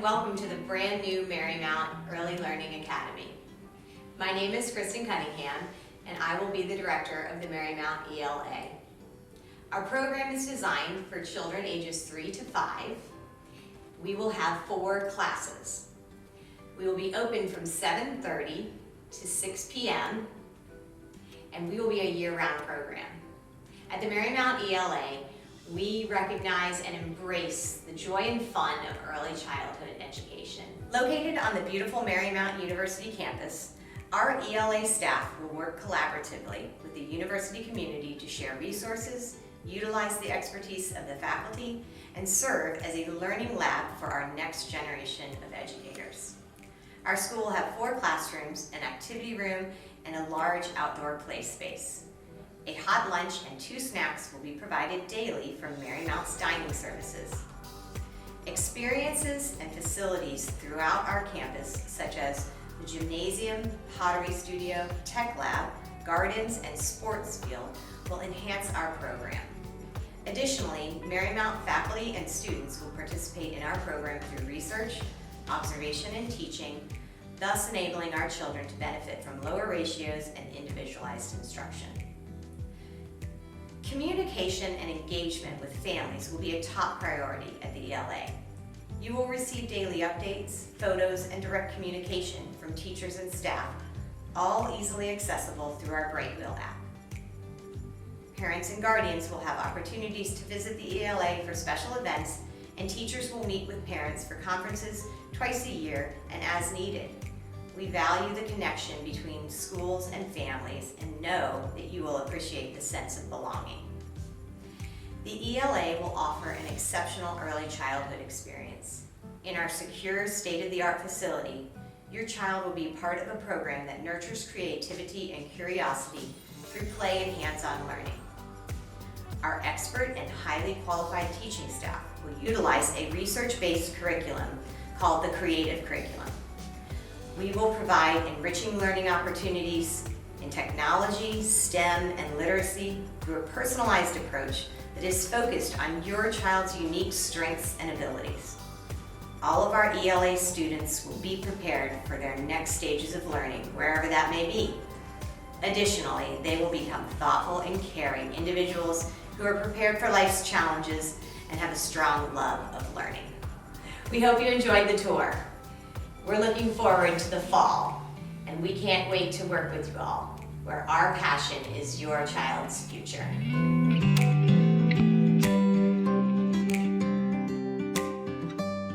welcome to the brand new Marymount Early Learning Academy. My name is Kristen Cunningham, and I will be the director of the Marymount ELA. Our program is designed for children ages 3 to 5. We will have 4 classes. We will be open from 7:30 to 6 p.m. and we will be a year-round program. At the Marymount ELA, we recognize and embrace the joy and fun of early childhood education. Located on the beautiful Marymount University campus, our ELA staff will work collaboratively with the university community to share resources, utilize the expertise of the faculty, and serve as a learning lab for our next generation of educators. Our school will have 4 classrooms, an activity room, and a large outdoor play space. A hot lunch and 2 snacks will be provided daily from Marymount's dining services. Experiences and facilities throughout our campus, such as the gymnasium, pottery studio, tech lab, gardens, and sports field, will enhance our program. Additionally, Marymount faculty and students will participate in our program through research, observation, and teaching, thus enabling our children to benefit from lower ratios and individualized instruction. Communication and engagement with families will be a top priority at the ELA. You will receive daily updates, photos, and direct communication from teachers and staff, all easily accessible through our Brightwheel app. Parents and guardians will have opportunities to visit the ELA for special events, and teachers will meet with parents for conferences twice a year and as needed. We value the connection between schools and families and know that you will appreciate the sense of belonging. The ELA will offer an exceptional early childhood experience. In our secure, state-of-the-art facility, your child will be part of a program that nurtures creativity and curiosity through play and hands-on learning. Our expert and highly qualified teaching staff will utilize a research-based curriculum called the Creative Curriculum. We will provide enriching learning opportunities in technology, STEM, and literacy through a personalized approach that is focused on your child's unique strengths and abilities. All of our ELA students will be prepared for their next stages of learning, wherever that may be. Additionally, they will become thoughtful and caring individuals who are prepared for life's challenges and have a strong love of learning. We hope you enjoyed the tour. We're looking forward to the fall, and we can't wait to work with you all, where our passion is your child's future.